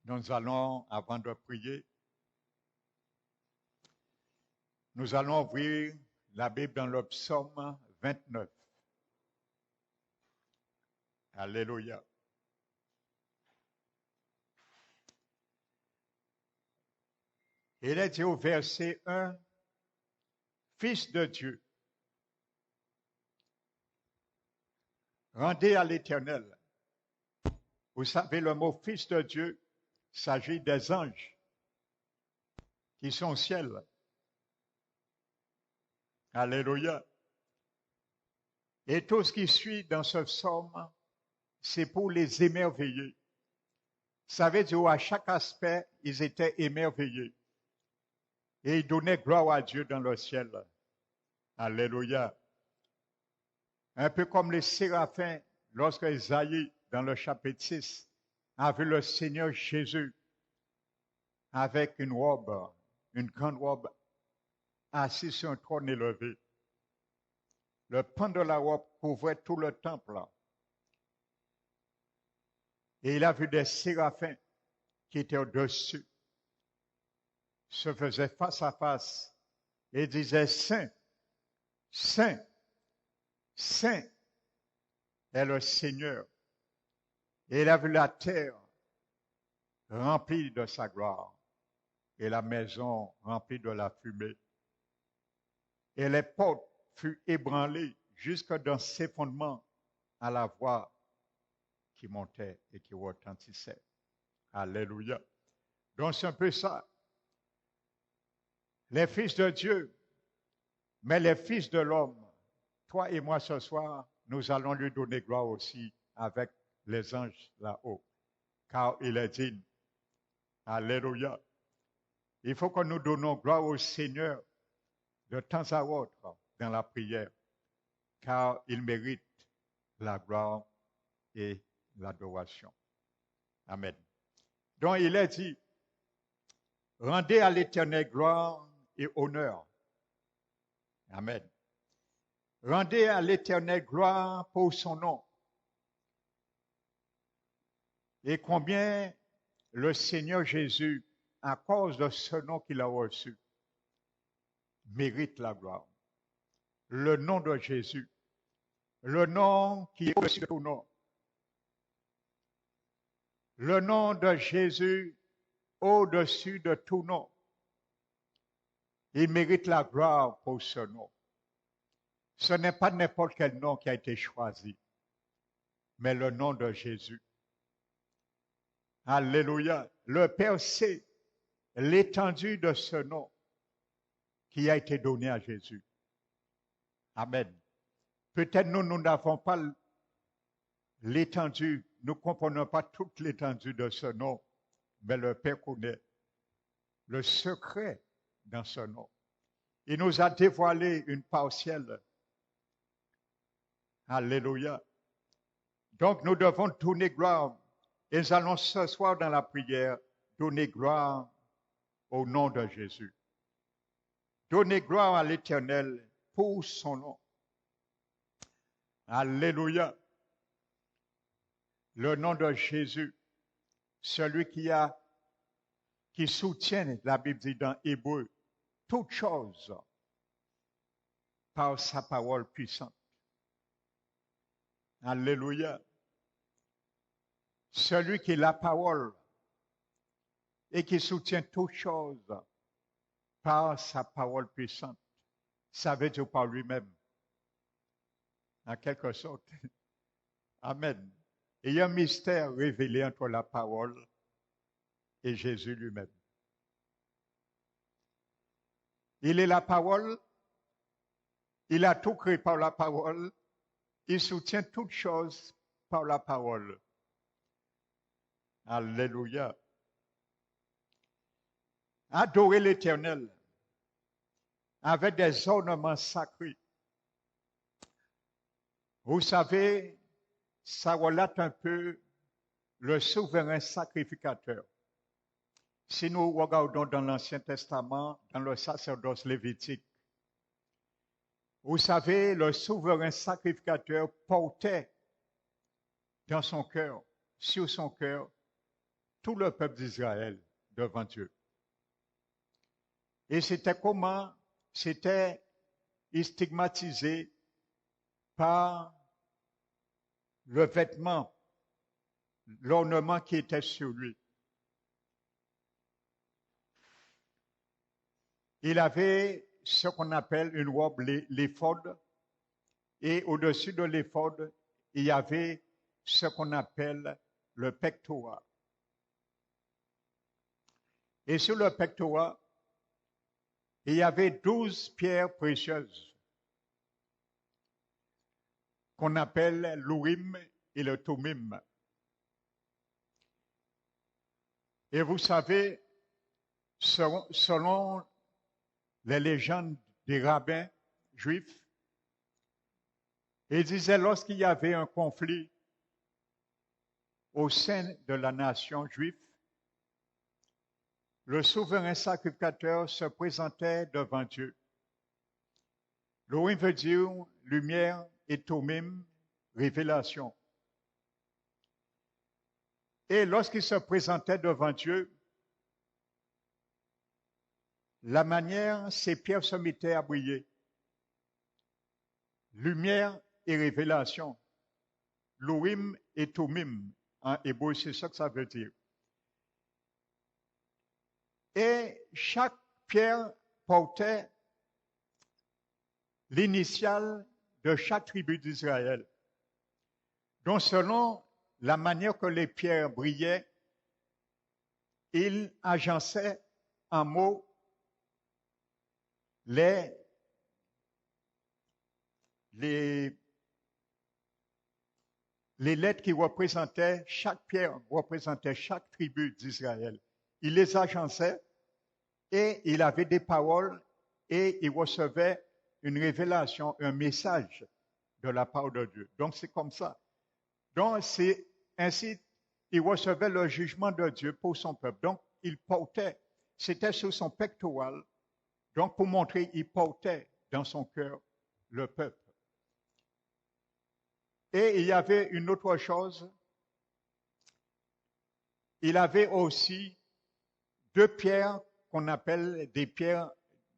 Nous allons, avant de prier, nous allons ouvrir la Bible dans le psaume 29. Alléluia. Il est dit au verset 1, Fils de Dieu, rendez à l'Éternel. Vous savez, le mot Fils de Dieu s'agit des anges qui sont au ciel. Alléluia. Et tout ce qui suit dans ce psaume, c'est pour les émerveiller. Ça veut dire à chaque aspect, ils étaient émerveillés. Et ils donnaient gloire à Dieu dans le ciel. Alléluia. Un peu comme les séraphins, lorsque Isaïe, dans le chapitre 6, a vu le Seigneur Jésus avec une robe, une grande robe, assis sur un trône élevé. Le pan de la robe couvrait tout le temple. Et il a vu des séraphins qui étaient au-dessus, se faisaient face à face et disaient, Saint, Saint, Saint est le Seigneur. Et il a vu la terre remplie de sa gloire et la maison remplie de la fumée. Et les portes furent ébranlées jusque dans ses fondements à la voix qui montait et qui retentissait. Alléluia. Donc c'est un peu ça. Les fils de Dieu, mais les fils de l'homme, toi et moi ce soir, nous allons lui donner gloire aussi avec les anges là-haut, car il est digne. Alléluia. Il faut que nous donnions gloire au Seigneur de temps à autre dans la prière, car il mérite la gloire et l'adoration. Amen. Donc il est dit, rendez à l'Éternel gloire et honneur. Amen. Rendez à l'Éternel gloire pour son nom. Et combien le Seigneur Jésus, à cause de ce nom qu'il a reçu, mérite la gloire. Le nom de Jésus, le nom qui est au-dessus de tout nom. Le nom de Jésus au-dessus de tout nom. Il mérite la gloire pour ce nom. Ce n'est pas n'importe quel nom qui a été choisi, mais le nom de Jésus. Alléluia. Le Père sait l'étendue de ce nom qui a été donné à Jésus. Amen. Peut-être nous n'avons pas l'étendue, nous ne comprenons pas toute l'étendue de ce nom, mais le Père connaît le secret dans ce nom. Il nous a dévoilé une partielle. Alléluia. Donc nous devons donner gloire. Et nous allons ce soir dans la prière donner gloire au nom de Jésus. Donner gloire à l'Éternel pour son nom. Alléluia. Le nom de Jésus, celui qui soutient, la Bible dit dans Hébreu, toute chose par sa parole puissante. Alléluia. Celui qui est la parole et qui soutient toute chose par sa parole puissante. Ça veut dire par lui-même. En quelque sorte. Amen. Il y a un mystère révélé entre la parole et Jésus lui-même. Il est la parole, il a tout créé par la parole, il soutient toutes choses par la parole. Alléluia. Adorez l'Éternel avec des ornements sacrés. Vous savez, ça relate un peu le souverain sacrificateur. Si nous regardons dans l'Ancien Testament, dans le sacerdoce lévitique, vous savez, le souverain sacrificateur portait dans son cœur, sur son cœur, tout le peuple d'Israël devant Dieu. Et c'était comment? C'était stigmatisé par le vêtement, l'ornement qui était sur lui. Il avait ce qu'on appelle une robe, l'éphod, et au-dessus de l'éphod, il y avait ce qu'on appelle le pectorat. Et sur le pectorat, il y avait 12 pierres précieuses qu'on appelle l'Urim et le Thummim. Et vous savez, selon les légendes des rabbins juifs, ils disaient lorsqu'il y avait un conflit au sein de la nation juive, le souverain sacrificateur se présentait devant Dieu. L'Urim veut dire lumière et Thummim, révélation. Et lorsqu'il se présentait devant Dieu, la manière, ses pierres se mettaient à briller. Lumière et révélation. L'Urim et Thummim, en hébreu, c'est ça que ça veut dire. Et chaque pierre portait l'initiale de chaque tribu d'Israël. Donc, selon la manière que les pierres brillaient, il agençait en mots les lettres qui représentaient, chaque pierre représentait chaque tribu d'Israël. Il les agençait et il avait des paroles et il recevait une révélation, un message de la part de Dieu. Donc c'est comme ça. Donc c'est ainsi, il recevait le jugement de Dieu pour son peuple. Donc il portait, c'était sur son pectoral, donc pour montrer, il portait dans son cœur le peuple. Et il y avait une autre chose, il avait aussi 2 pierres qu'on appelle des pierres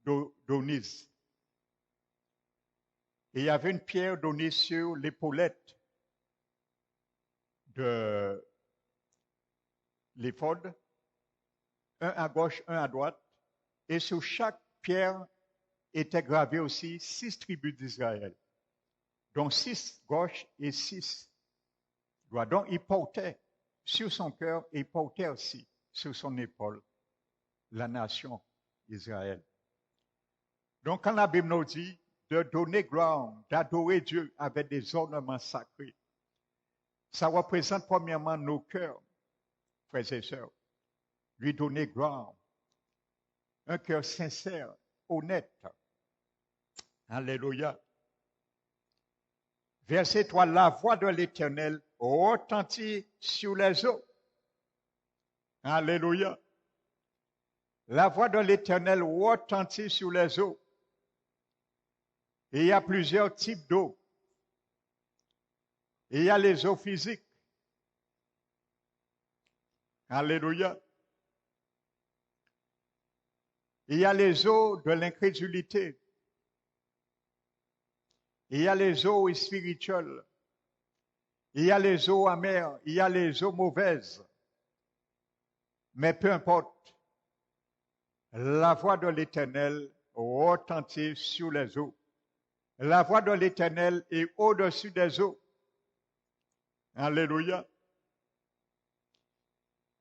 d'onyse. Et il y avait une pierre d'onyse sur l'épaulette de l'éphod, un à gauche, un à droite, et sur chaque pierre étaient gravées aussi 6 tribus d'Israël. Donc 6 gauche et 6 droite. Donc il portait sur son cœur et il portait aussi sur son épaule la nation Israël. Donc quand la Bible nous dit de donner gloire, d'adorer Dieu avec des ornements sacrés, ça représente premièrement nos cœurs, frères et sœurs. Lui donner gloire, un cœur sincère, honnête. Alléluia. Verset 3, la voix de l'Éternel retentit sur les eaux. Alléluia. La voix de l'Éternel retentit sur les eaux. Et il y a plusieurs types d'eau. Et il y a les eaux physiques. Alléluia. Il y a les eaux de l'incrédulité. Il y a les eaux spirituelles. Il y a les eaux amères. Il y a les eaux mauvaises. Mais peu importe, la voix de l'Éternel retentit sur les eaux. La voix de l'Éternel est au-dessus des eaux. Alléluia.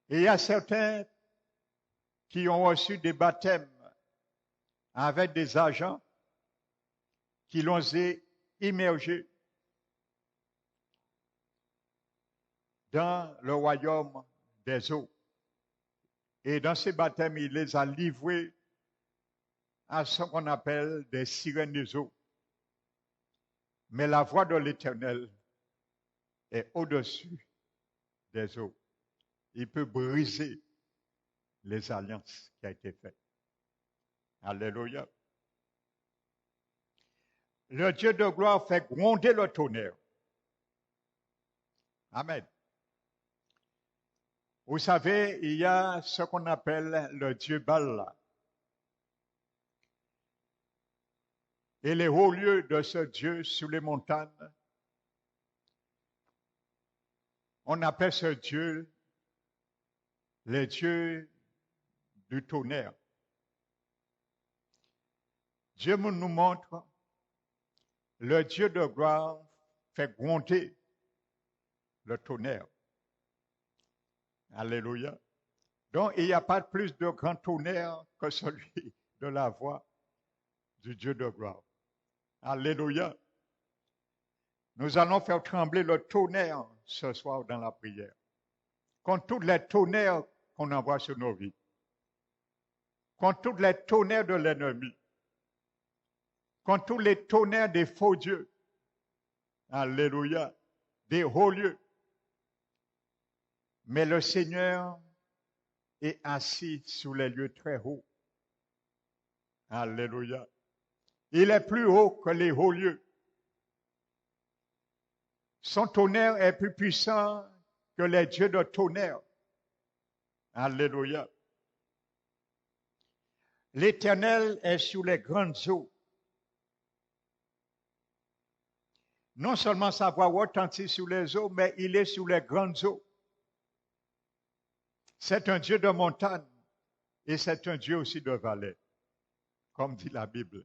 Et il y a certains qui ont reçu des baptêmes avec des agents qui l'ont immergé dans le royaume des eaux. Et dans ces baptêmes, il les a livrés à ce qu'on appelle des sirènes des eaux. Mais la voix de l'Éternel est au-dessus des eaux. Il peut briser les alliances qui ont été faites. Alléluia. Le Dieu de gloire fait gronder le tonnerre. Amen. Vous savez, il y a ce qu'on appelle le Dieu Baal. Et les hauts lieux de ce Dieu sur les montagnes, on appelle ce Dieu le Dieu du tonnerre. Dieu nous montre le Dieu de gloire fait gronder le tonnerre. Alléluia. Donc, il n'y a pas plus de grand tonnerre que celui de la voix du Dieu de gloire. Alléluia. Nous allons faire trembler le tonnerre ce soir dans la prière. Contre tous les tonnerres qu'on envoie sur nos vies. Contre tous les tonnerres de l'ennemi. Contre tous les tonnerres des faux dieux. Alléluia. Des hauts lieux. Mais le Seigneur est assis sur les lieux très hauts. Alléluia. Il est plus haut que les hauts lieux. Son tonnerre est plus puissant que les dieux de tonnerre. Alléluia. L'Éternel est sur les grandes eaux. Non seulement sa voix retentit sur les eaux, mais il est sur les grandes eaux. C'est un Dieu de montagne et c'est un Dieu aussi de vallée, comme dit la Bible.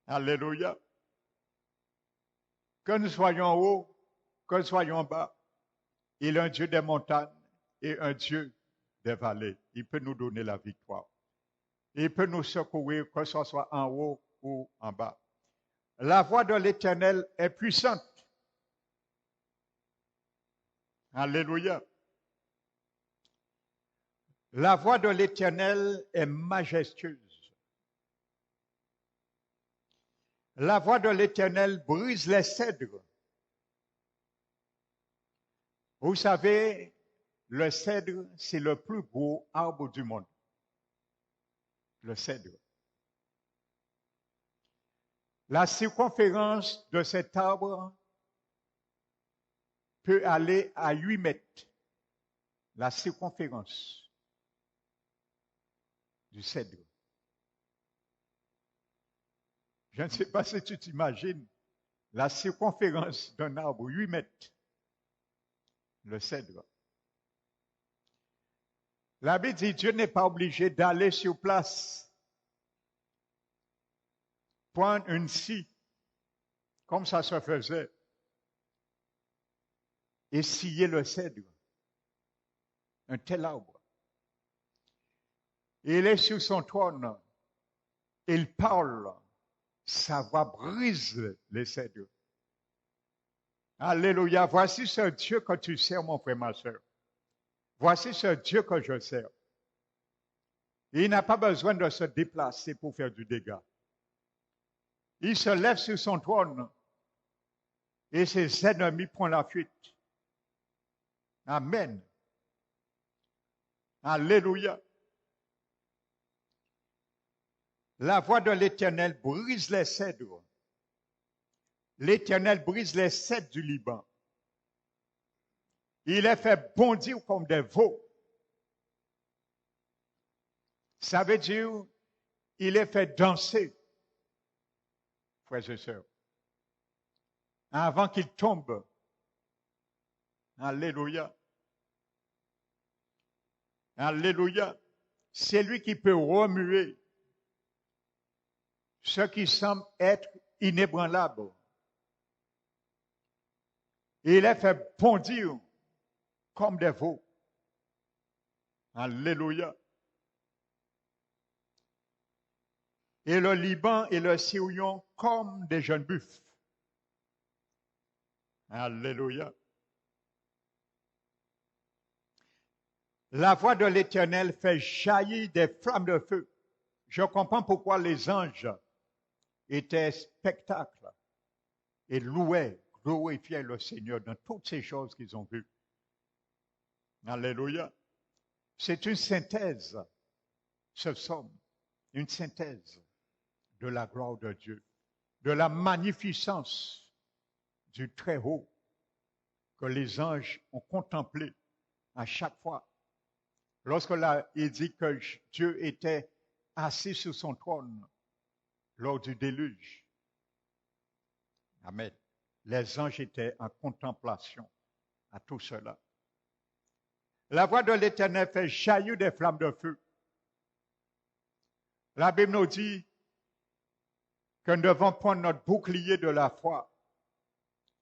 Alléluia. Que nous soyons hauts, que nous soyons bas, il est un Dieu des montagnes et un Dieu des vallées. Il peut nous donner la victoire. Il peut nous secourir, que ce soit en haut ou en bas. La voix de l'Éternel est puissante. Alléluia. La voix de l'Éternel est majestueuse. La voix de l'Éternel brise les cèdres. Vous savez, le cèdre, c'est le plus gros arbre du monde. Le cèdre. La circonférence de cet arbre peut aller à 8 mètres. La circonférence du cèdre. Je ne sais pas si tu t'imagines la circonférence d'un arbre, 8 mètres. Le cèdre. La Bible dit Dieu n'est pas obligé d'aller sur place, prendre une scie, comme ça se faisait, et scier le cèdre. Un tel arbre. Il est sur son trône. Il parle. Sa voix brise les cèdres. Alléluia. Voici ce Dieu que tu sers, mon frère, ma soeur. Voici ce Dieu que je sers. Il n'a pas besoin de se déplacer pour faire du dégât. Il se lève sur son trône et ses ennemis prennent la fuite. Amen. Alléluia. La voix de l'Éternel brise les cèdres. L'Éternel brise les cèdres du Liban. Il les fait bondir comme des veaux. Ça veut dire, il les fait danser, frères et sœurs, avant qu'ils tombent. Alléluia. Alléluia. C'est lui qui peut remuer ce qui semble être inébranlable. Il les fait bondir comme des veaux. Alléluia. Et le Liban et le Sirion comme des jeunes buffles. Alléluia. La voix de l'Éternel fait jaillir des flammes de feu. Je comprends pourquoi les anges étaient spectacles et louaient, glorifiaient le Seigneur dans toutes ces choses qu'ils ont vues. Alléluia. C'est une synthèse, ce psaume, une synthèse de la gloire de Dieu, de la magnificence du Très-Haut que les anges ont contemplé à chaque fois. Lorsque il dit que Dieu était assis sur son trône lors du déluge. Amen. Les anges étaient en contemplation à tout cela. La voix de l'Éternel fait jaillir des flammes de feu. La Bible nous dit que nous devons prendre notre bouclier de la foi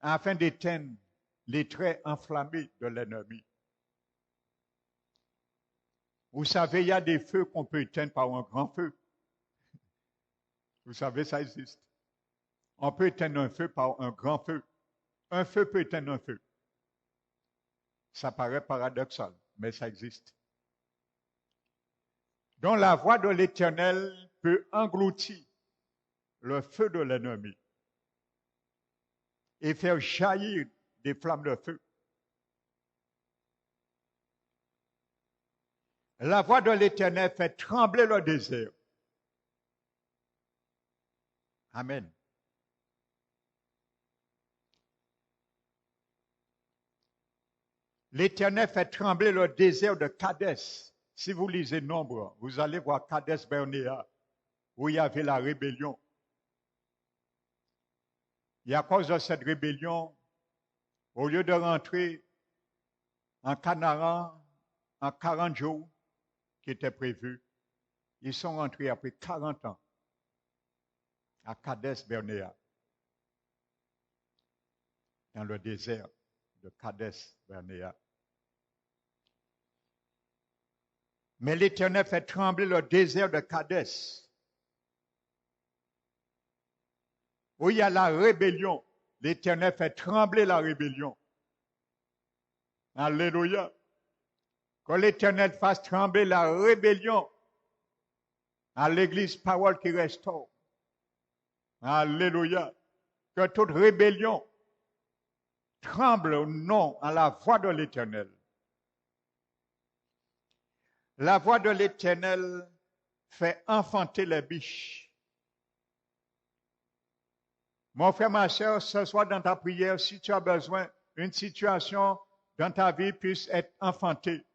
afin d'éteindre les traits enflammés de l'ennemi. Vous savez, il y a des feux qu'on peut éteindre par un grand feu. Vous savez, ça existe. On peut éteindre un feu par un grand feu. Un feu peut éteindre un feu. Ça paraît paradoxal, mais ça existe. Donc la voix de l'Éternel peut engloutir le feu de l'ennemi et faire jaillir des flammes de feu. La voix de l'Éternel fait trembler le désert. Amen. L'Éternel fait trembler le désert de Kadès. Si vous lisez Nombre, vous allez voir Kadès Barnéa, où il y avait la rébellion. Et à cause de cette rébellion, au lieu de rentrer en Canaan en 40 jours, qui était prévu, ils sont rentrés après 40 ans à Kadès Barnéa, dans le désert de Kadès Barnéa. Mais l'Éternel fait trembler le désert de Kadès, où il y a la rébellion. L'Éternel fait trembler la rébellion. Alléluia. Que l'Éternel fasse trembler la rébellion à l'Église Parole qui restaure. Alléluia. Que toute rébellion tremble au nom, à la voix de l'Éternel. La voix de l'Éternel fait enfanter les biches. Mon frère, ma soeur, ce soir dans ta prière, si tu as besoin d'une situation dans ta vie puisse être enfantée,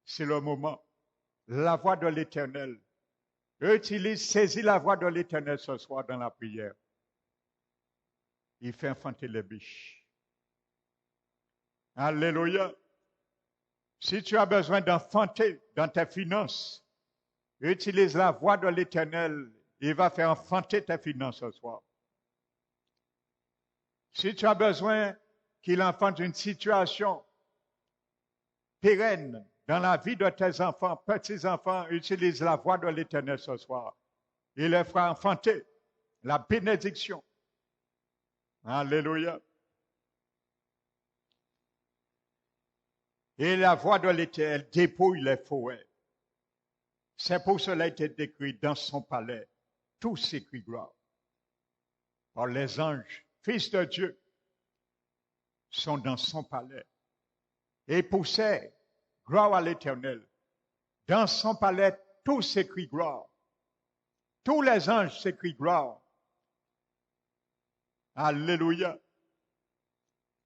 c'est le moment. La voix de l'Éternel. Saisis la voix de l'Éternel ce soir dans la prière. Il fait enfanter les biches. Alléluia. Si tu as besoin d'enfanter dans tes finances, utilise la voix de l'Éternel. Il va faire enfanter tes finances ce soir. Si tu as besoin qu'il enfante une situation pérenne dans la vie de tes enfants, petits-enfants, utilise la voix de l'Éternel ce soir. Il leur fera enfanter la bénédiction. Alléluia. Et la voix de l'Éternel dépouille les forêts. C'est pour cela qu'il est écrit dans son palais, tous ses cris gloire. Par les anges, fils de Dieu, sont dans son palais. Et poussèrent gloire à l'Éternel. Dans son palais, tous s'écrient gloire. Tous les anges s'écrient gloire. Alléluia.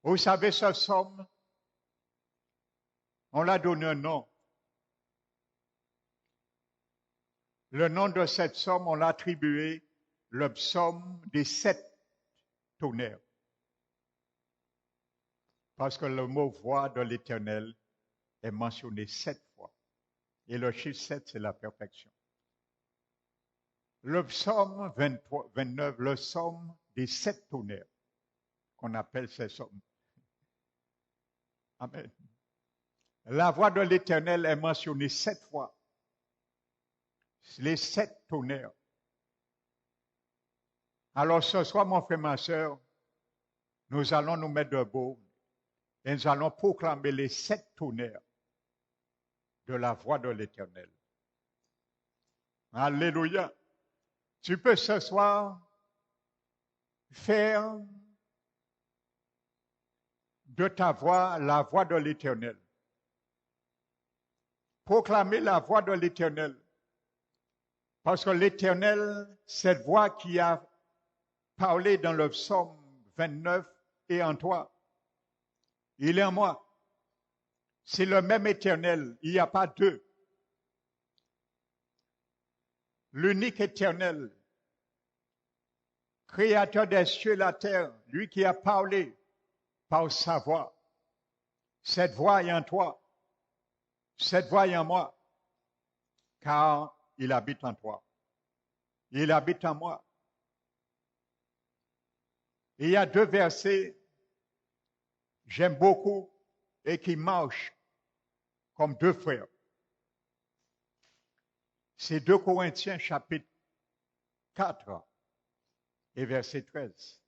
Vous savez, ce psaume, on l'a donné un nom. Le nom de cette psaume, on l'a attribué le psaume des 7 tonnerres. Parce que le mot voix de l'Éternel est mentionné 7 fois. Et le chiffre 7, c'est la perfection. Le psaume 23, 29, le psaume des 7 tonnerres, qu'on appelle ces psaumes. Amen. La voix de l'Éternel est mentionnée 7 fois. Les 7 tonnerres. Alors ce soir, mon frère, ma soeur, nous allons nous mettre debout et nous allons proclamer les 7 tonnerres de la voix de l'Éternel. Alléluia. Tu peux ce soir faire de ta voix la voix de l'Éternel. Proclamer la voix de l'Éternel. Parce que l'Éternel, cette voix qui a parlé dans le psaume 29 est en toi. Il est en moi. C'est le même éternel, il n'y a pas deux. L'unique éternel, créateur des cieux et la terre, lui qui a parlé par sa voix. Cette voix est en toi, cette voix est en moi, car il habite en toi. Il habite en moi. Il y a deux versets, j'aime beaucoup, et qui marchent comme deux frères. C'est 2 Corinthiens chapitre 4 et verset 13,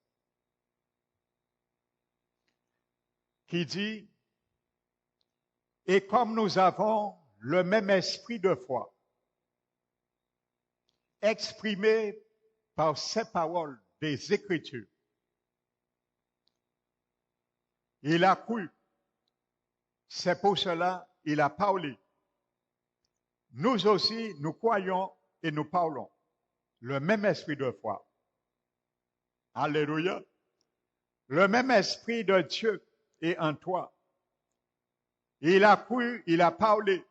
qui dit, et comme nous avons le même esprit de foi, exprimé par ces paroles des Écritures, il a cru, c'est pour cela qu'il a parlé. Nous aussi, nous croyons et nous parlons. Le même esprit de foi. Alléluia. Le même esprit de Dieu est en toi. Il a cru, il a parlé.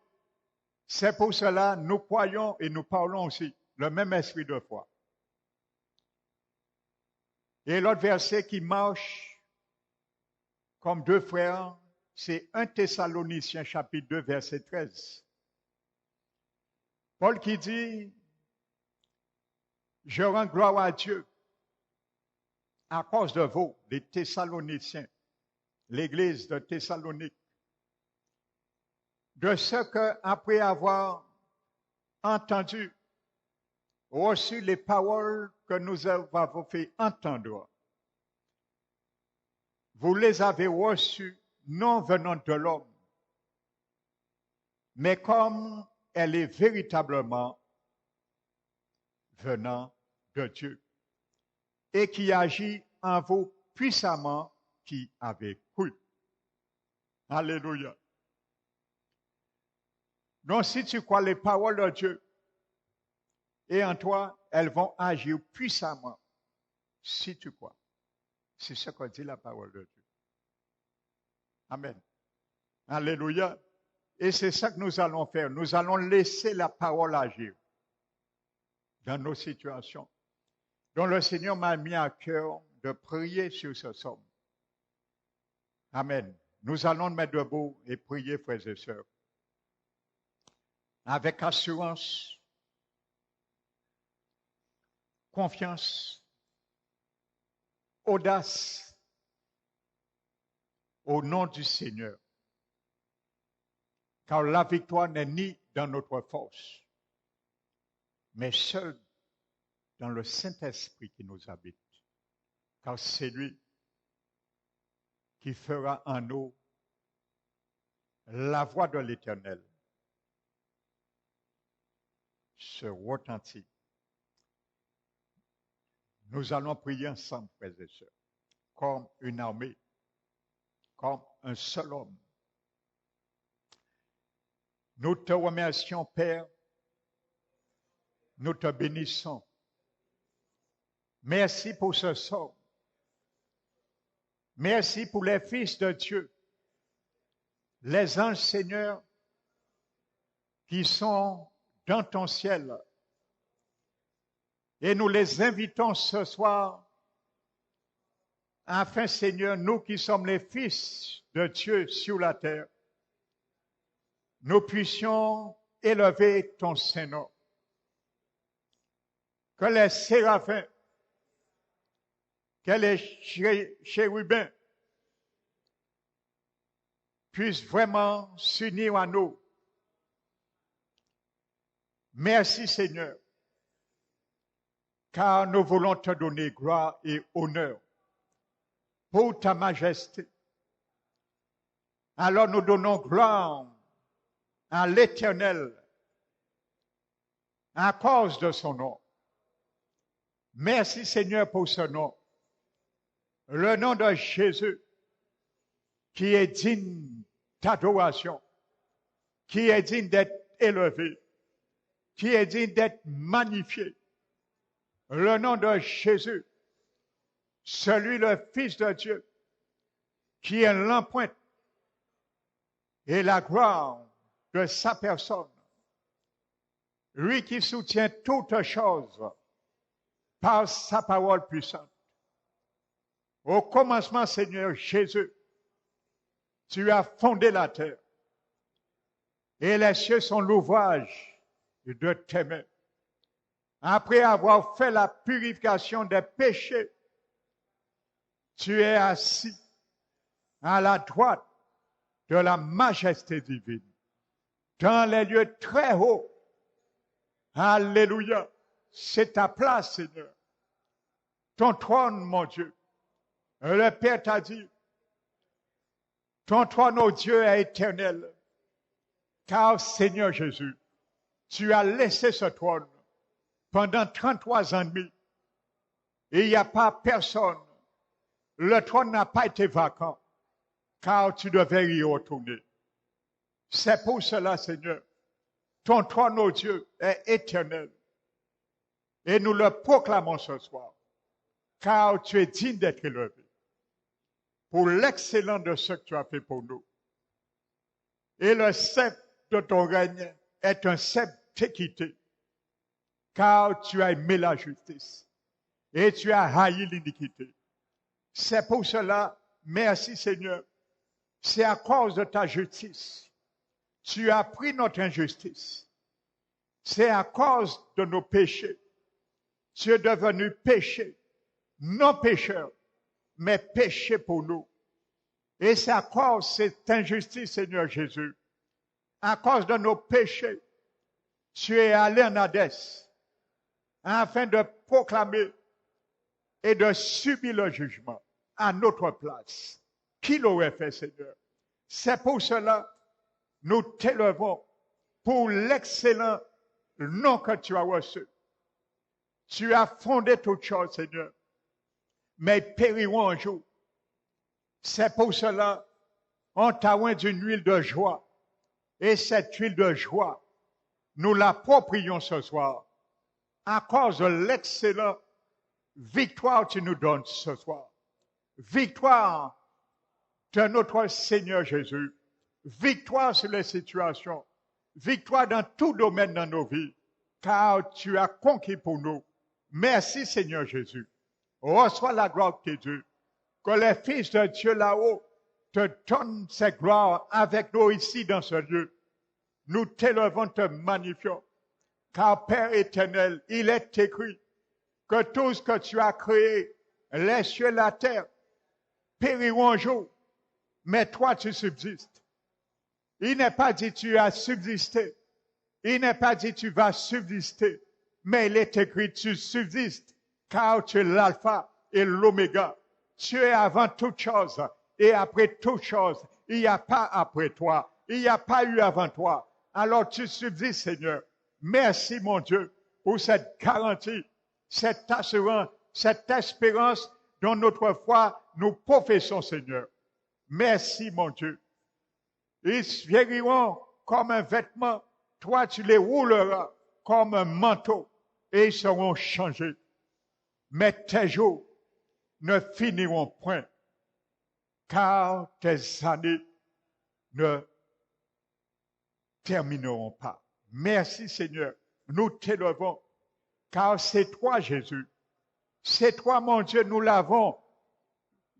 C'est pour cela nous croyons et nous parlons aussi. Le même esprit de foi. Et l'autre verset qui marche comme deux frères, c'est 1 Thessaloniciens chapitre 2 verset 13. Paul qui dit, je rends gloire à Dieu à cause de vous, les Thessaloniciens, l'église de Thessalonique, de ce que, après avoir entendu, reçu les paroles que nous avons fait entendre, vous les avez reçues non venant de l'homme, mais comme elle est véritablement venant de Dieu et qui agit en vous puissamment qui avez cru. Alléluia. Donc si tu crois les paroles de Dieu et en toi, elles vont agir puissamment si tu crois. C'est ce que dit la parole de Dieu. Amen. Alléluia. Et c'est ça que nous allons faire. Nous allons laisser la parole agir dans nos situations. Donc le Seigneur m'a mis à cœur de prier sur ce somme. Amen. Nous allons nous mettre debout et prier, frères et sœurs. Avec assurance, confiance, audace, au nom du Seigneur. Car la victoire n'est ni dans notre force, mais seule dans le Saint-Esprit qui nous habite. Car c'est lui qui fera en nous la voix de l'Éternel se retentit. Nous allons prier ensemble, frères et sœurs, comme une armée, comme un seul homme. Nous te remercions, Père. Nous te bénissons. Merci pour ce sort. Merci pour les fils de Dieu, les anges, Seigneur, qui sont dans ton ciel. Et nous les invitons ce soir, afin, Seigneur, nous qui sommes les fils de Dieu sur la terre, nous puissions élever ton Saint-Nom. Que les séraphins, que les chérubins puissent vraiment s'unir à nous. Merci Seigneur, car nous voulons te donner gloire et honneur pour ta majesté. Alors nous donnons gloire à l'Éternel à cause de son nom. Merci Seigneur pour ce nom. Le nom de Jésus qui est digne d'adoration, qui est digne d'être élevé, qui est digne d'être magnifié. Le nom de Jésus, celui le Fils de Dieu, qui est l'empreinte et la gloire de sa personne. Lui qui soutient toutes choses par sa parole puissante. Au commencement, Seigneur Jésus, tu as fondé la terre et les cieux sont l'ouvrage de tes mains. Après avoir fait la purification des péchés, tu es assis à la droite de la majesté divine, dans les lieux très hauts. Alléluia. C'est ta place, Seigneur. Ton trône, mon Dieu. Le Père t'a dit, ton trône, ô Dieu, est éternel. Car, Seigneur Jésus, tu as laissé ce trône pendant 33 ans et demi. Et il n'y a pas personne. Le trône n'a pas été vacant, car tu devais y retourner. C'est pour cela, Seigneur, ton trône, ô Dieu, est éternel. Et nous le proclamons ce soir, car tu es digne d'être élevé pour l'excellent de ce que tu as fait pour nous. Et le sceptre de ton règne est un sceptre d'équité, car tu as aimé la justice et tu as haï l'iniquité. C'est pour cela, merci Seigneur, c'est à cause de ta justice. Tu as pris notre injustice. C'est à cause de nos péchés. Tu es devenu péché, non pécheur, mais péché pour nous. Et c'est à cause de cette injustice, Seigneur Jésus, à cause de nos péchés, tu es allé en Hadès afin de proclamer et de subir le jugement à notre place. Qui l'aurait fait, Seigneur? C'est pour cela nous t'élevons pour l'excellent nom que tu as reçu. Tu as fondé toutes choses, Seigneur, mais périront un jour. C'est pour cela on t'a oint d'une huile de joie. Et cette huile de joie, nous l'approprions ce soir à cause de l'excellent victoire que tu nous donnes ce soir. Victoire de notre Seigneur Jésus. Victoire sur les situations. Victoire dans tout domaine dans nos vies. Car tu as conquis pour nous. Merci Seigneur Jésus. Reçois la gloire de Dieu. Que les fils de Dieu là-haut te donnent cette gloire avec nous ici dans ce lieu. Nous t'élevons, te magnifions. Car Père éternel, il est écrit que tout ce que tu as créé, les cieux et la terre, périront un jour. Mais toi, tu subsistes. Il n'est pas dit tu as subsisté. Il n'est pas dit tu vas subsister. Mais il est écrit tu subsistes. Car tu es l'alpha et l'oméga. Tu es avant toute chose. Et après toute chose. Il n'y a pas après toi. Il n'y a pas eu avant toi. Alors tu subsistes, Seigneur. Merci, mon Dieu, pour cette garantie, cette assurance, cette espérance dont notre foi nous professons, Seigneur. Merci, mon Dieu. Ils vieilliront comme un vêtement. Toi, tu les rouleras comme un manteau et ils seront changés. Mais tes jours ne finiront point, car tes années ne termineront pas. Merci Seigneur, nous t'élevons, car c'est toi Jésus. C'est toi mon Dieu, nous l'avons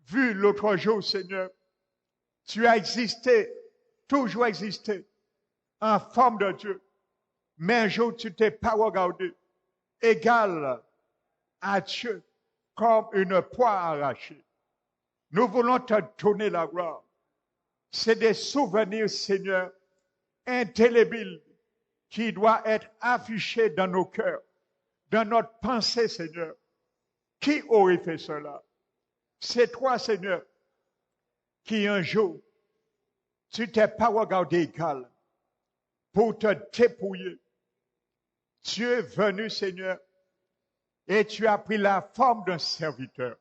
vu l'autre jour Seigneur. Tu as existé, toujours existé, en forme de Dieu. Mais un jour tu t'es pas regardé, égal à Dieu, comme une poire arrachée. Nous voulons te donner la gloire. C'est des souvenirs, Seigneur, indélébiles, qui doivent être affichés dans nos cœurs, dans notre pensée, Seigneur. Qui aurait fait cela? C'est toi, Seigneur, qui un jour, tu t'es pas regardé égal pour te dépouiller. Tu es venu, Seigneur, et tu as pris la forme d'un serviteur.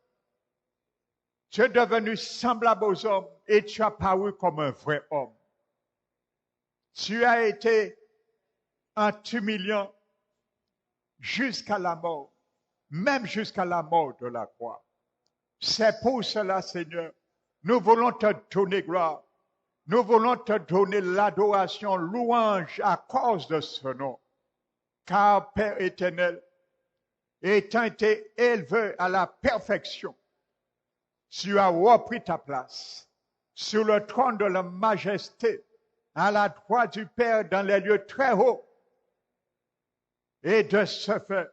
Tu es devenu semblable aux hommes et tu as paru comme un vrai homme. Tu as été en t'humiliant jusqu'à la mort, même jusqu'à la mort de la croix. C'est pour cela, Seigneur, nous voulons te donner gloire Nous voulons te donner l'adoration, louange à cause de ce nom. Car, Père éternel, étant été élevé à la perfection, tu as repris ta place sur le trône de la majesté, à la droite du Père dans les lieux très hauts. Et de ce fait,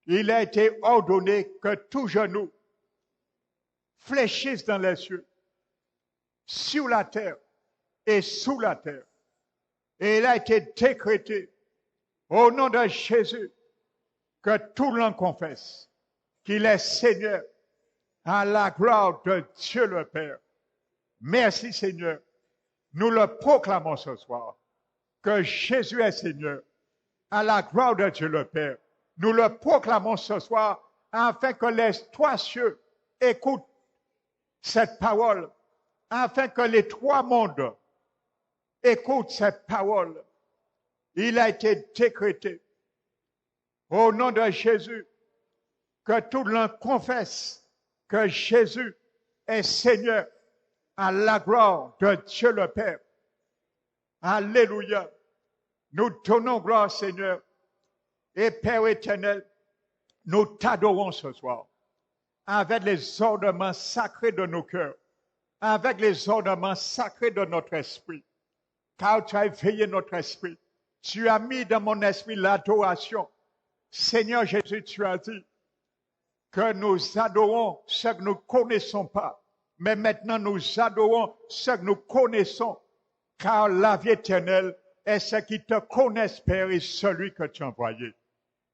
il a été ordonné que tout genou fléchisse dans les cieux, sur la terre et sous la terre. Et il a été décrété au nom de Jésus que tout l'en confesse qu'il est Seigneur à la gloire de Dieu le Père. Merci Seigneur. Nous le proclamons ce soir que Jésus est Seigneur à la gloire de Dieu le Père. Nous le proclamons ce soir afin que les trois cieux écoutent cette parole, afin que les trois mondes écoutent cette parole. Il a été décrété au nom de Jésus que tout le monde confesse que Jésus est Seigneur à la gloire de Dieu le Père. Alléluia. Nous donnons gloire, Seigneur. Et Père éternel, nous t'adorons ce soir avec les ornements sacrés de nos cœurs, avec les ornements sacrés de notre esprit. Car tu as éveillé notre esprit. Tu as mis dans mon esprit l'adoration. Seigneur Jésus, tu as dit que nous adorons ce que nous ne connaissons pas. Mais maintenant, nous adorons ce que nous connaissons. Car la vie éternelle est ce qui te connaissent, Père, et celui que tu as envoyé.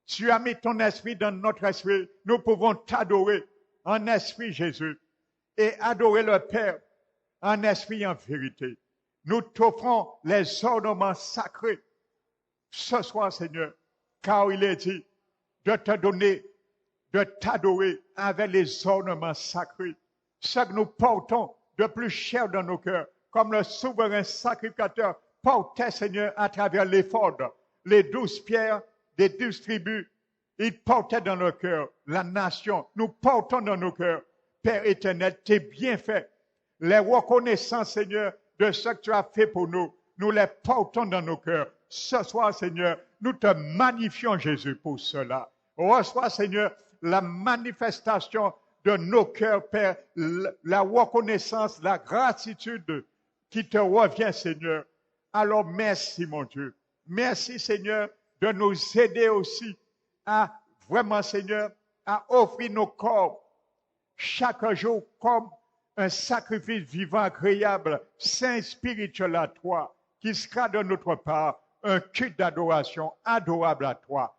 Tu as mis ton esprit dans notre esprit. Nous pouvons t'adorer en esprit, Jésus, et adorer le Père en esprit et en vérité. Nous t'offrons les ornements sacrés ce soir, Seigneur, car il est dit de te donner, de t'adorer avec les ornements sacrés. Ce que nous portons de plus cher dans nos cœurs, comme le souverain sacrificateur portait, Seigneur, à travers l'éphod, les 12 pierres des 12 tribus. Il portait dans nos cœurs la nation. Nous portons dans nos cœurs, Père éternel, tes bienfaits, les reconnaissances, Seigneur, de ce que tu as fait pour nous. Nous les portons dans nos cœurs. Ce soir, Seigneur, nous te magnifions, Jésus, pour cela. Reçois, Seigneur, la manifestation de nos cœurs, Père, la reconnaissance, la gratitude qui te revient, Seigneur. Alors, merci, mon Dieu. Merci, Seigneur, de nous aider aussi à vraiment, Seigneur, à offrir nos corps chaque jour comme un sacrifice vivant, agréable, saint, spirituel à toi, qui sera de notre part un culte d'adoration adorable à toi,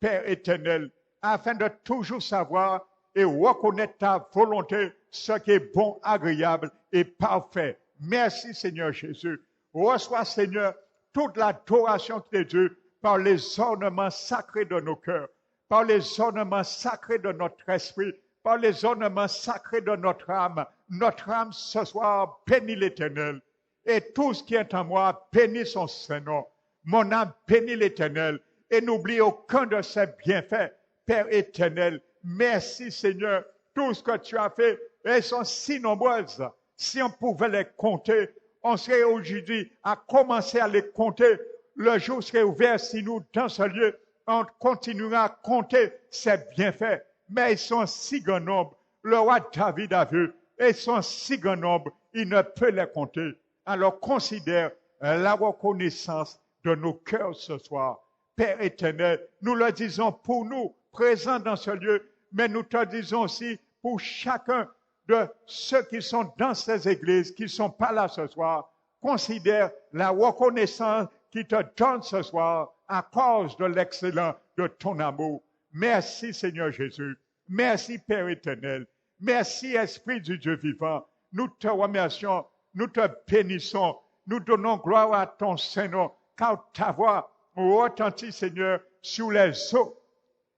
Père éternel, afin de toujours savoir et reconnaître ta volonté, ce qui est bon, agréable et parfait. Merci, Seigneur Jésus. Reçois, Seigneur, toute l'adoration qui est due par les ornements sacrés de nos cœurs, par les ornements sacrés de notre esprit, par les ornements sacrés de notre âme. Notre âme, ce soir, bénit l'Éternel. Et tout ce qui est en moi, bénit son Saint-Nom. Mon âme bénit l'Éternel et n'oublie aucun de ses bienfaits. Père éternel, merci Seigneur. Tout ce que tu as fait, elles sont si nombreuses. Si on pouvait les compter, on serait aujourd'hui à commencer à les compter. Le jour serait ouvert si nous, dans ce lieu, on continuera à compter ses bienfaits. Mais ils sont si grand nombre. Le roi David a vu. Ils sont si grand nombre, il ne peut les compter. Alors considère la reconnaissance de nos cœurs ce soir. Père éternel, nous le disons pour nous, présents dans ce lieu, mais nous te disons aussi pour chacun de ceux qui sont dans ces églises, qui ne sont pas là ce soir. Considère la reconnaissance qui te donne ce soir à cause de l'excellence de ton amour. Merci Seigneur Jésus. Merci Père éternel. Merci Esprit du Dieu vivant. Nous te remercions, nous te bénissons, nous donnons gloire à ton Saint-Nom, car ta voix retentit, Seigneur, sur les eaux.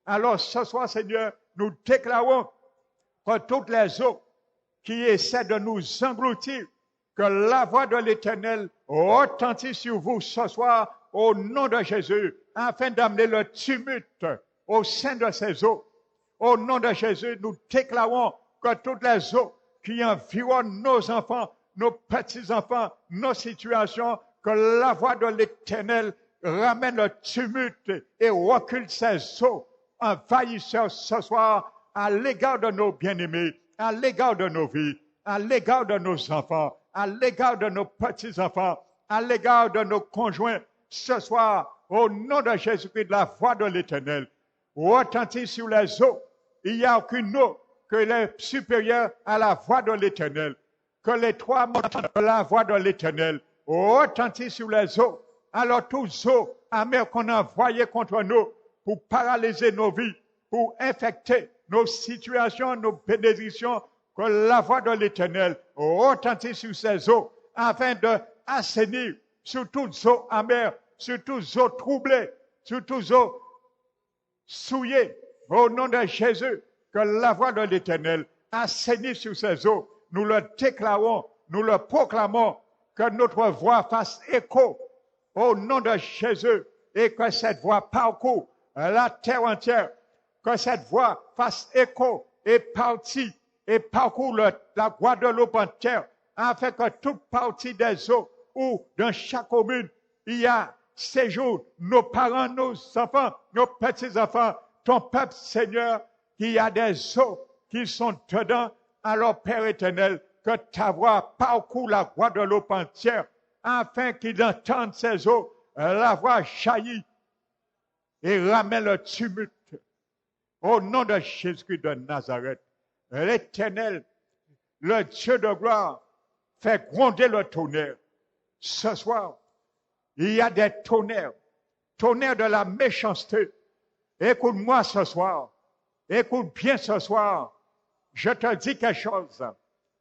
Alors ce soir, Seigneur, nous déclarons que toutes les eaux qui essaient de nous engloutir, que la voix de l'Éternel retentit sur vous ce soir au nom de Jésus, afin d'amener le tumulte au sein de ces eaux. Au nom de Jésus, nous déclarons que toutes les eaux qui environnent nos enfants, nos petits-enfants, nos situations, que la voix de l'Éternel ramène le tumulte et recule ses eaux envahisseurs ce soir à l'égard de nos bien-aimés, à l'égard de nos vies, à l'égard de nos enfants, à l'égard de nos petits-enfants, à l'égard de nos conjoints. Ce soir, au nom de Jésus-Christ, la voix de l'Éternel retentit sur les eaux. Il n'y a aucune eau que est supérieure à la voix de l'Éternel. Que les trois entendent la voix de l'Éternel retentit sur les eaux. Alors tous eaux amères qu'on a envoyées contre nous pour paralyser nos vies, pour infecter nos situations, nos bénédictions, que la voix de l'Éternel retentit sur ces eaux afin d'assainir sur toutes eaux amères, sur toutes eaux troublées, sur toutes eaux souillées. Au nom de Jésus, que la voix de l'Éternel assainisse sur ces eaux. Nous le déclarons, nous le proclamons, que notre voix fasse écho au nom de Jésus et que cette voix parcourt la terre entière, que cette voix fasse écho et parcourt la Guadeloupe entière, afin que toute partie des eaux où dans chaque commune il y a séjour, nos parents, nos enfants, nos petits-enfants, ton peuple, Seigneur, qu'il y a des eaux qui sont dedans. Alors, Père éternel, que ta voix parcourt la Guadeloupe entière, afin qu'ils entendent ces eaux, la voix jaillit et ramène le tumulte. Au nom de Jésus-Christ de Nazareth, l'Éternel, le Dieu de gloire, fait gronder le tonnerre. Ce soir, il y a des tonnerres de la méchanceté. Écoute-moi ce soir, écoute bien ce soir, je te dis quelque chose.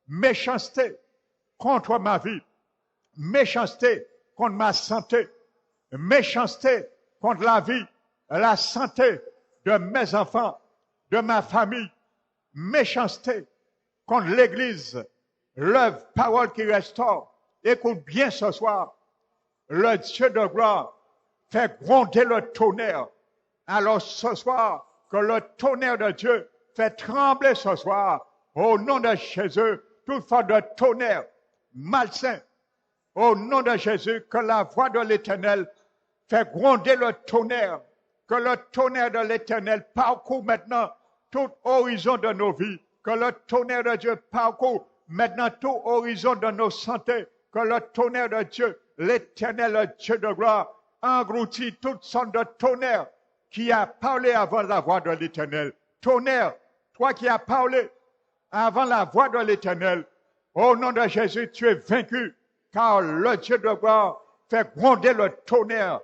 Méchanceté contre ma vie, méchanceté contre ma santé, méchanceté contre la vie, la santé de mes enfants, de ma famille, méchanceté contre l'Église, l'œuvre, parole qui restaure. Écoute bien ce soir, le Dieu de gloire fait gronder le tonnerre. Alors ce soir, que le tonnerre de Dieu fait trembler ce soir, au nom de Jésus, toute forme de tonnerre malsain, au nom de Jésus, que la voix de l'Éternel fait gronder le tonnerre, que le tonnerre de l'Éternel parcourt maintenant tout horizon de nos vies, que le tonnerre de Dieu parcourt maintenant tout horizon de nos santé, que le tonnerre de Dieu, l'Éternel, le Dieu de gloire, engloutit toutes sortes de tonnerre qui a parlé avant la voix de l'Éternel. Tonnerre, toi qui as parlé avant la voix de l'Éternel, au nom de Jésus, tu es vaincu, car le Dieu de gloire fait gronder le tonnerre.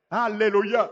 Alléluia.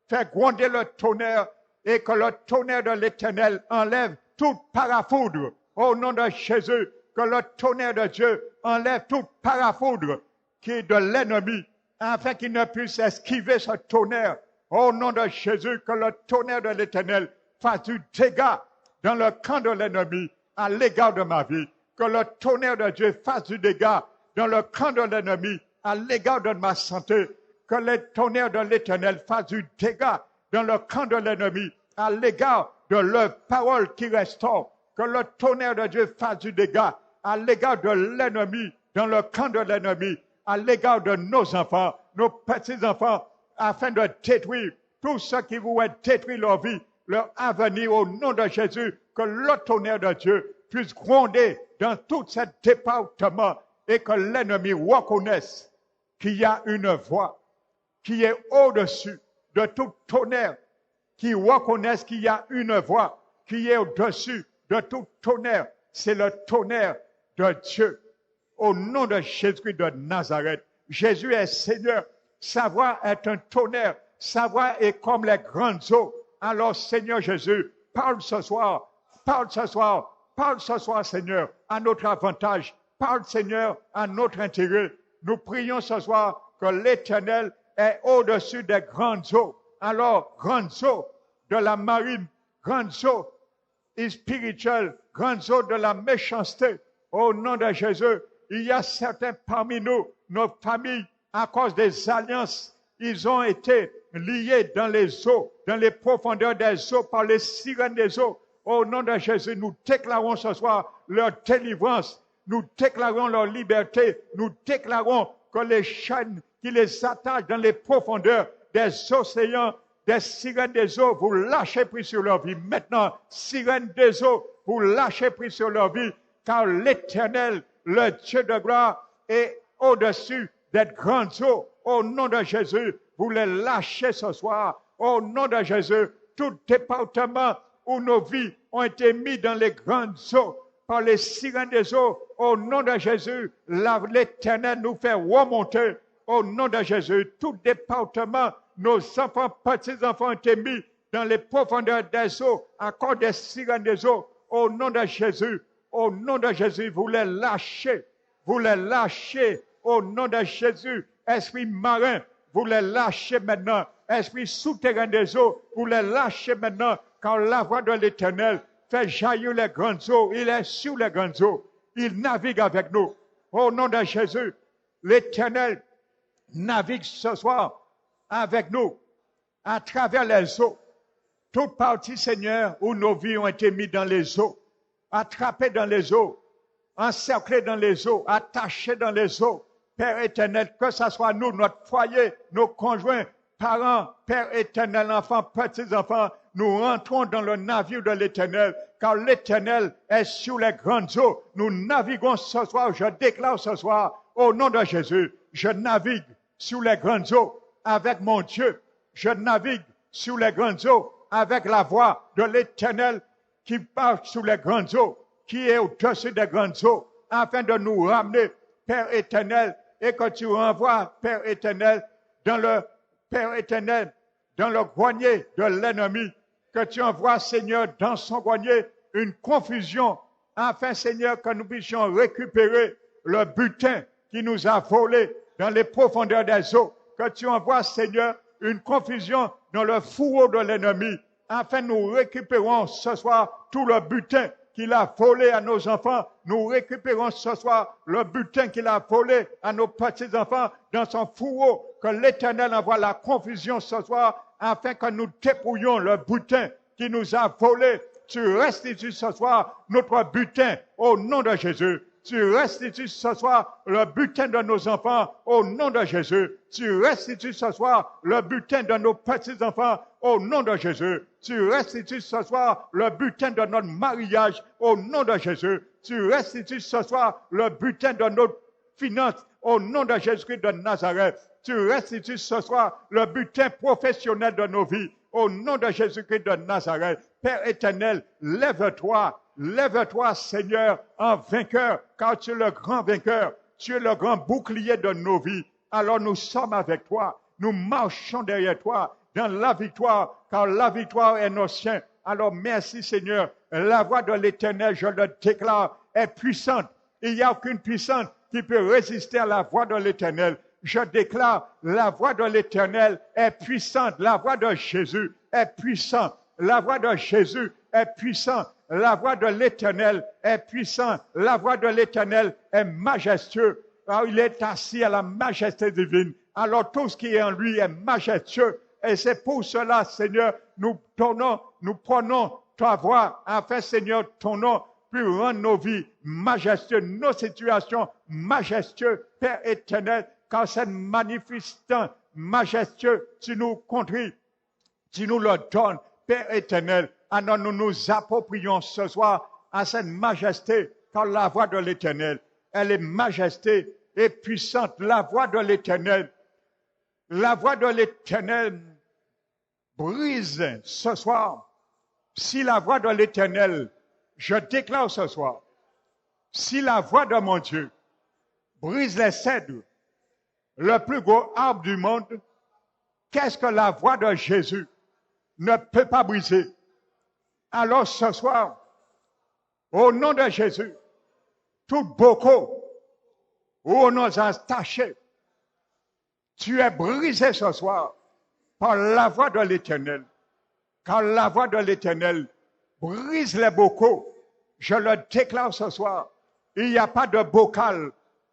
Fait gronder le tonnerre et que le tonnerre de l'Éternel enlève toute parafoudre. Au nom de Jésus, que le tonnerre de Dieu enlève toute parafoudre qui est de l'ennemi, afin qu'il ne puisse esquiver ce tonnerre. Au nom de Jésus, que le tonnerre de l'Éternel fasse du dégât dans le camp de l'ennemi à l'égard de ma vie. Que le tonnerre de Dieu fasse du dégât dans le camp de l'ennemi à l'égard de ma santé. Que le tonnerre de l'Éternel fasse du dégât dans le camp de l'ennemi à l'égard de leur parole qui restaure. Que le tonnerre de Dieu fasse du dégât à l'égard de l'ennemi, dans le camp de l'ennemi, à l'égard de nos enfants, nos petits-enfants, afin de détruire tout ce qui voulait détruire leur vie, leur avenir au nom de Jésus. Que le tonnerre de Dieu puisse gronder dans tout ce département et que l'ennemi reconnaisse qu'il y a une voix qui est au-dessus de tout tonnerre, qui reconnaisse qu'il y a une voix qui est au-dessus de tout tonnerre. C'est le tonnerre de Dieu. Au nom de Jésus de Nazareth, Jésus est Seigneur. Sa voix est un tonnerre. Sa voix est comme les grandes eaux. Alors, Seigneur Jésus, parle ce soir, parle ce soir, parle ce soir, Seigneur, à notre avantage. Parle, Seigneur, à notre intérêt. Nous prions ce soir que l'Éternel est au-dessus des grandes eaux. Alors, grandes eaux de la marine, grandes eaux spirituelles, grandes eaux de la méchanceté. Au nom de Jésus, il y a certains parmi nous, nos familles, à cause des alliances, ils ont été liés dans les eaux, dans les profondeurs des eaux, par les sirènes des eaux. Au nom de Jésus, nous déclarons ce soir leur délivrance Nous déclarons leur liberté. Nous déclarons que les chaînes qui les attachent dans les profondeurs des océans, des sirènes des eaux, vous lâchez prise sur leur vie. Maintenant, sirènes des eaux, vous lâchez prise sur leur vie, car l'Éternel, le Dieu de gloire, est au-dessus des grandes eaux. Au nom de Jésus, vous les lâchez ce soir. Au nom de Jésus, tout département où nos vies ont été mises dans les grandes eaux, par les sirènes des eaux, au nom de Jésus, l'Éternel nous fait remonter. Au nom de Jésus, tout département, nos enfants, petits-enfants ont été mis dans les profondeurs des eaux, à cause des sirènes des eaux. Au nom de Jésus, vous les lâchez. Vous les lâchez. Au nom de Jésus, esprit marin, vous les lâchez maintenant. Esprit souterrain des eaux, vous les lâchez maintenant, car la voix de l'Éternel fait jaillir les grandes eaux. Il est sur les grandes eaux. Il navigue avec nous. Au nom de Jésus, l'Éternel navigue ce soir avec nous à travers les eaux. Toute partie, Seigneur, où nos vies ont été mises dans les eaux, attrapées dans les eaux, encerclées dans les eaux, attachées dans les eaux. Père éternel, que ce soit nous, notre foyer, nos conjoints, parents, Père éternel, enfants, petits-enfants, nous rentrons dans le navire de l'Éternel, car l'Éternel est sur les grandes eaux. Nous naviguons ce soir, je déclare ce soir, au nom de Jésus, je navigue sur les grandes eaux avec mon Dieu. Je navigue sur les grandes eaux avec la voix de l'Éternel qui passe sur les grandes eaux, qui est au-dessus des grandes eaux, afin de nous ramener, Père éternel, et que tu renvoies, Père éternel, dans le grenier de l'ennemi, que tu envoies, Seigneur, dans son grenier, une confusion, afin, Seigneur, que nous puissions récupérer le butin qui nous a volé dans les profondeurs des eaux, que tu envoies, Seigneur, une confusion dans le fourreau de l'ennemi, afin nous récupérons ce soir tout le butin qu'il a volé à nos enfants. Nous récupérons ce soir le butin qu'il a volé à nos petits-enfants dans son fourreau. Que l'Éternel envoie la confusion ce soir, afin que nous dépouillions le butin qui nous a volé. Tu restitues ce soir notre butin au nom de Jésus. Tu restitues ce soir le butin de nos enfants au nom de Jésus. Tu restitues ce soir le butin de nos petits-enfants au nom de Jésus. Tu restitues ce soir le butin de notre mariage au nom de Jésus. Tu restitues ce soir le butin de nos finances au nom de Jésus-Christ de Nazareth. Tu restitues ce soir le butin professionnel de nos vies au nom de Jésus-Christ de Nazareth. Père éternel, lève-toi. Lève-toi, Seigneur, en vainqueur, car tu es le grand vainqueur. Tu es le grand bouclier de nos vies. Alors nous sommes avec toi. Nous marchons derrière toi dans la victoire, car la victoire est notre sien. Alors merci, Seigneur. La voix de l'Éternel, je le déclare, est puissante. Il n'y a aucune puissance qui peut résister à la voix de l'Éternel. Je déclare, la voix de l'Éternel est puissante. La voix de Jésus est puissante. La voix de Jésus est puissante. La voix de l'Éternel est puissante. La voix de l'Éternel est majestueux. Alors, il est assis à la majesté divine. Alors tout ce qui est en lui est majestueux. Et c'est pour cela, Seigneur, nous prenons ta voix, afin, Seigneur, ton nom puisse rendre nos vies majestueuses, nos situations majestueuses, Père éternel, car c'est manifestant majestueux, tu nous conduis, tu nous le donnes, Père éternel. Alors nous nous approprions ce soir à cette majesté, car la voix de l'Éternel, elle est majesté et puissante. La voix de l'Éternel brise ce soir. Si la voix de l'Éternel, je déclare ce soir, si la voix de mon Dieu brise les cèdres, le plus gros arbre du monde, qu'est-ce que la voix de Jésus ne peut pas briser? Alors ce soir, au nom de Jésus, tout bocaux où on nous a attachés, tu es brisé ce soir par la voix de l'Éternel. Car la voix de l'Éternel brise les bocaux. Je le déclare ce soir. Il n'y a pas de bocal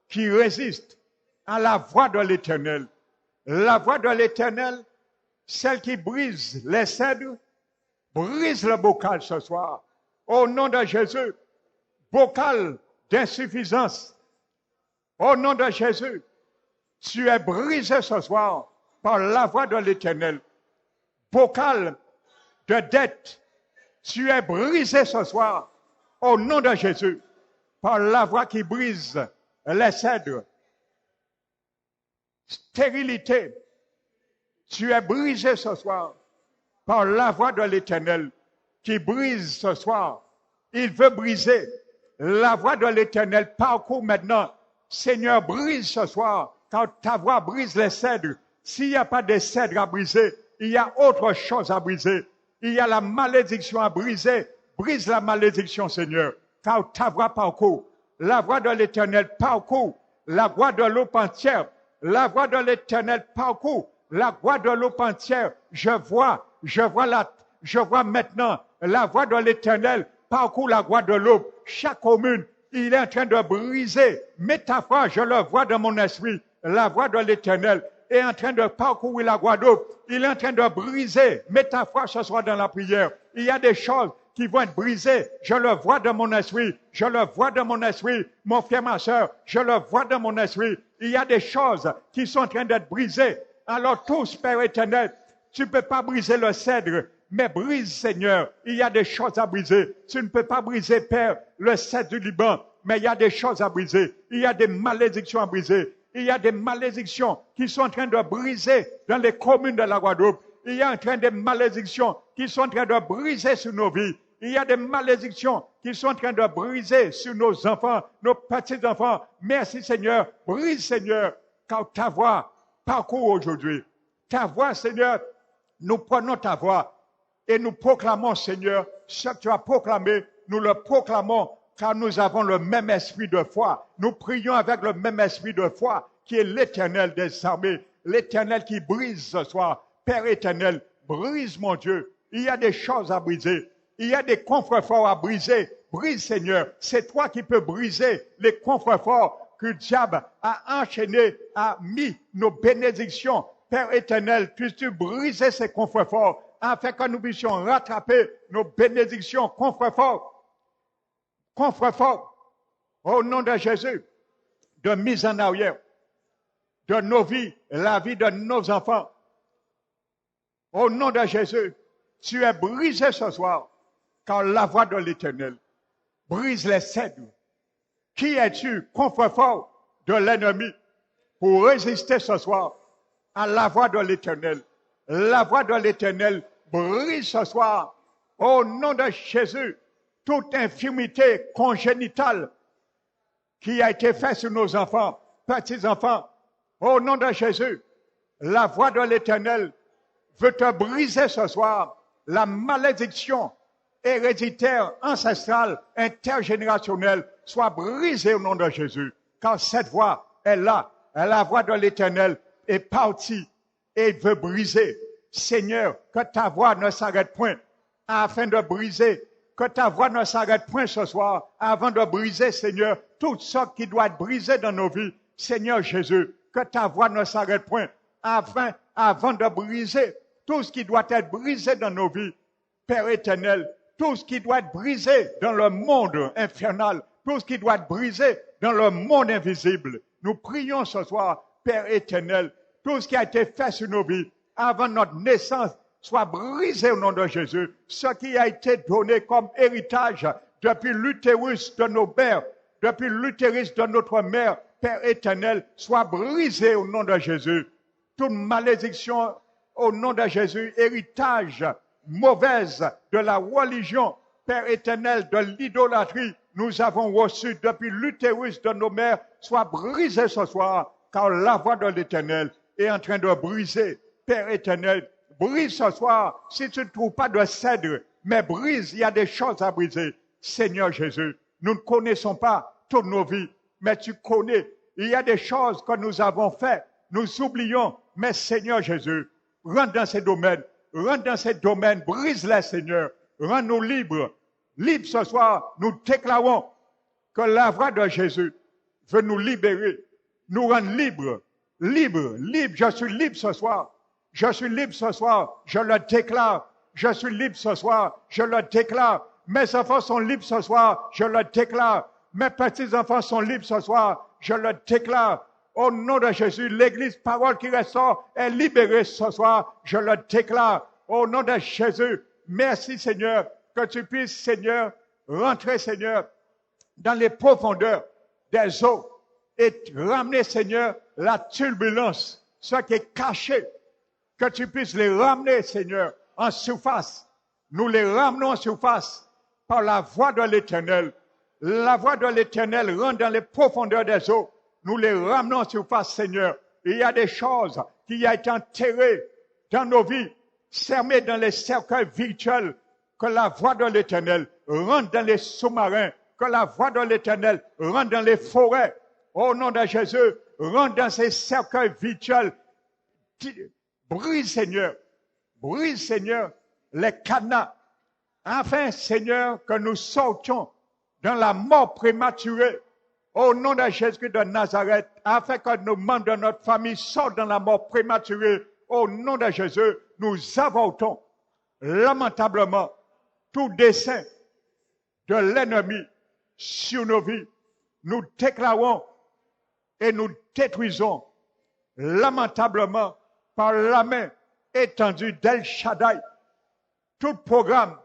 qui résiste à la voix de l'Éternel. La voix de l'Éternel, celle qui brise les cèdres, brise le bocal ce soir. Au nom de Jésus, bocal d'insuffisance. Au nom de Jésus, tu es brisé ce soir par la voix de l'Éternel. Bocal de dette, tu es brisé ce soir au nom de Jésus par la voix qui brise les cèdres. Stérilité, tu es brisé ce soir par la voix de l'Éternel qui brise ce soir. Il veut briser. La voix de l'Éternel parcourt maintenant. Seigneur, brise ce soir, quand ta voix brise les cèdres. S'il n'y a pas de cèdres à briser, il y a autre chose à briser. Il y a la malédiction à briser. Brise la malédiction, Seigneur, car ta voix parcourt. La voix de l'Éternel parcourt. La voix de l'eau entière. La voix de l'Éternel parcourt. La voix de l'eau entière. Je vois maintenant la voix de l'Éternel parcourt la voix de l'eau. Chaque commune, il est en train de briser. Métaphore, je le vois dans mon esprit. La voix de l'Éternel est en train de parcourir la Guadeloupe. Il est en train de briser. Métaphore, ce soir dans la prière. Il y a des choses qui vont être brisées. Je le vois dans mon esprit. Je le vois dans mon esprit. Mon frère, ma soeur, je le vois dans mon esprit. Il y a des choses qui sont en train d'être brisées. Alors tous, Père éternel, tu ne peux pas briser le cèdre, mais brise, Seigneur. Il y a des choses à briser. Tu ne peux pas briser, Père, le cèdre du Liban, mais il y a des choses à briser. Il y a des malédictions à briser. Il y a des malédictions qui sont en train de briser dans les communes de la Guadeloupe. Il y a en train des malédictions qui sont en train de briser sur nos vies. Il y a des malédictions qui sont en train de briser sur nos enfants, nos petits-enfants. Merci, Seigneur. Brise, Seigneur, car ta voix parcourt aujourd'hui. Ta voix, Seigneur, nous prenons ta voix et nous proclamons, Seigneur, ce que tu as proclamé, nous le proclamons car nous avons le même esprit de foi. Nous prions avec le même esprit de foi qui est l'Éternel des armées, l'Éternel qui brise ce soir. Père éternel, brise mon Dieu. Il y a des choses à briser. Il y a des contreforts à briser. Brise, Seigneur. C'est toi qui peux briser les contreforts que le diable a enchaînés, a mis nos bénédictions. Père éternel, puisses-tu briser ces contreforts afin que nous puissions rattraper nos bénédictions, contreforts. Au nom de Jésus, de mise en arrière de nos vies, la vie de nos enfants. Au nom de Jésus, tu es brisé ce soir, car la voix de l'Éternel brise les cèdres. Qui es-tu, confort de l'ennemi, pour résister ce soir à la voix de l'Éternel? La voix de l'Éternel brise ce soir, au nom de Jésus, toute infirmité congénitale qui a été faite sur nos enfants, petits-enfants. Au nom de Jésus, la voix de l'Éternel veut te briser ce soir la malédiction héréditaire, ancestrale, intergénérationnelle soit brisée au nom de Jésus. Car cette voix est là, la voix de l'Éternel est partie et veut briser. Seigneur, que ta voix ne s'arrête point afin de briser. Que ta voix ne s'arrête point ce soir avant de briser, Seigneur, tout ce qui doit être brisé dans nos vies. Seigneur Jésus, que ta voix ne s'arrête point avant de briser tout ce qui doit être brisé dans nos vies. Père éternel, tout ce qui doit être brisé dans le monde infernal, tout ce qui doit être brisé dans le monde invisible. Nous prions ce soir, Père éternel, tout ce qui a été fait sur nos vies avant notre naissance soit brisé au nom de Jésus. Ce qui a été donné comme héritage depuis l'utérus de nos pères, depuis l'utérus de notre mère, Père éternel, soit brisé au nom de Jésus. Toute malédiction au nom de Jésus, héritage mauvaise de la religion, Père éternel, de l'idolâtrie, nous avons reçu depuis l'utérus de nos mères, soit brisé ce soir, car la voix de l'Éternel est en train de briser. Père éternel, brise ce soir, si tu ne trouves pas de cèdre, mais brise, il y a des choses à briser. Seigneur Jésus, nous ne connaissons pas toutes nos vies, mais tu connais. Il y a des choses que nous avons faites, nous oublions, mais Seigneur Jésus, rentre dans ces domaines, brise-les, Seigneur, rends-nous libres. Libres ce soir, nous déclarons que la voix de Jésus veut nous libérer, nous rendre libres, je suis libre ce soir. Je suis libre ce soir, je le déclare. Je suis libre ce soir, je le déclare. Mes enfants sont libres ce soir, je le déclare. Mes petits-enfants sont libres ce soir. Je le déclare. Au nom de Jésus, l'Église, parole qui ressort, est libérée ce soir. Je le déclare. Au nom de Jésus, merci Seigneur, que tu puisses, Seigneur, rentrer, Seigneur, dans les profondeurs des eaux et ramener, Seigneur, la turbulence, ce qui est caché, que tu puisses les ramener, Seigneur, en surface. Nous les ramenons en surface par la voix de l'Éternel. La voix de l'Éternel rentre dans les profondeurs des eaux. Nous les ramenons en surface, Seigneur. Il y a des choses qui ont été enterrées dans nos vies, fermées dans les cercueils virtuels. Que la voix de l'Éternel rentre dans les sous-marins. Que la voix de l'Éternel rentre dans les forêts. Au nom de Jésus, rentre dans ces cercueils virtuels. Brise, Seigneur. Brise, Seigneur, les cadenas. Afin, Seigneur, que nous sortions dans la mort prématurée. Au nom de Jésus de Nazareth, afin que nos membres de notre famille sortent dans la mort prématurée. Au nom de Jésus, nous avortons lamentablement tout dessein de l'ennemi sur nos vies. Nous déclarons et nous détruisons lamentablement par la main étendue d'El Shaddai tout programme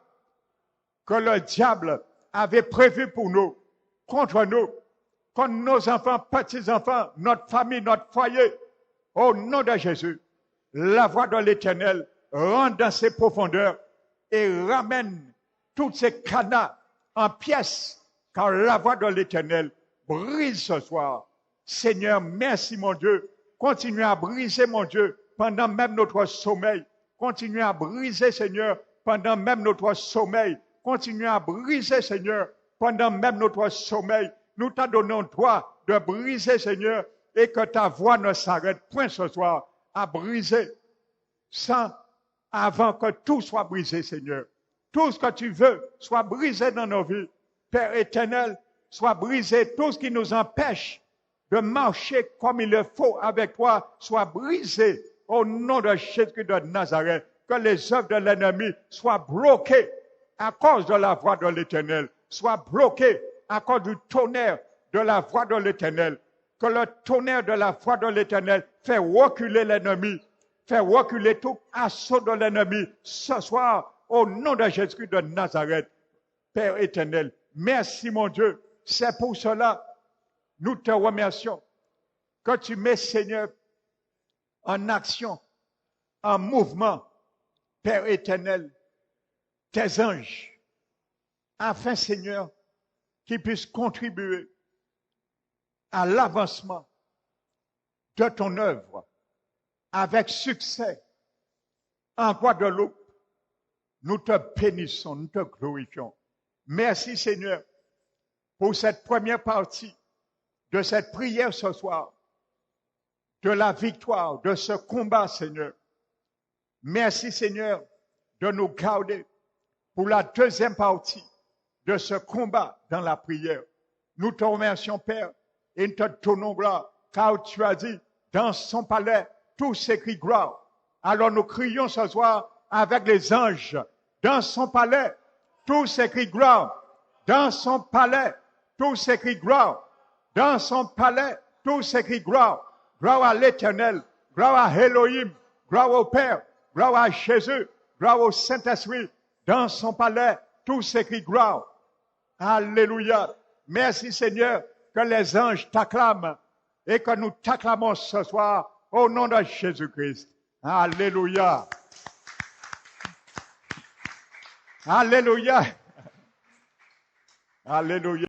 que le diable avait prévu pour nous, contre nos enfants, petits-enfants, notre famille, notre foyer. Au nom de Jésus, la voix de l'Éternel rentre dans ses profondeurs et ramène toutes ces cadenas en pièces, car la voix de l'Éternel brise ce soir. Seigneur, merci mon Dieu. Continue à briser mon Dieu pendant même notre sommeil. Continue à briser, Seigneur, pendant même notre sommeil. Continue à briser, Seigneur, pendant même notre sommeil. Nous t'adonnons droit de briser, Seigneur, et que ta voix ne s'arrête point ce soir à briser sans avant que tout soit brisé, Seigneur. Tout ce que tu veux soit brisé dans nos vies. Père éternel, soit brisé. Tout ce qui nous empêche de marcher comme il le faut avec toi soit brisé au nom de Jésus de Nazareth. Que les œuvres de l'ennemi soient bloquées à cause de la voix de l'Éternel, soient bloquées à cause du tonnerre de la voix de l'Éternel. Que le tonnerre de la voix de l'Éternel fait reculer l'ennemi, fait reculer tout assaut de l'ennemi ce soir au nom de Jésus de Nazareth. Père éternel, merci mon Dieu. C'est pour cela nous te remercions que tu mets, Seigneur, en action, en mouvement, Père éternel, tes anges, afin, Seigneur, qu'ils puissent contribuer à l'avancement de ton œuvre avec succès en Guadeloupe. Nous te bénissons, nous te glorifions. Merci, Seigneur, pour cette première partie de cette prière ce soir, de la victoire, de ce combat, Seigneur. Merci, Seigneur, de nous garder pour la deuxième partie de ce combat dans la prière. Nous te remercions, Père, et nous te donnons gloire, car tu as dit, dans son palais, tout s'écrit gloire. Alors nous crions ce soir avec les anges, dans son palais, tout s'écrit gloire. Dans son palais, tout s'écrit gloire. Dans son palais, tout s'écrit gloire. Gloire à l'Éternel, gloire à Elohim, gloire au Père, gloire à Jésus, gloire au Saint-Esprit. Dans son palais, tout s'écrit gloire. Alléluia. Merci Seigneur que les anges t'acclament et que nous t'acclamons ce soir au nom de Jésus-Christ. Alléluia. Alléluia. Alléluia.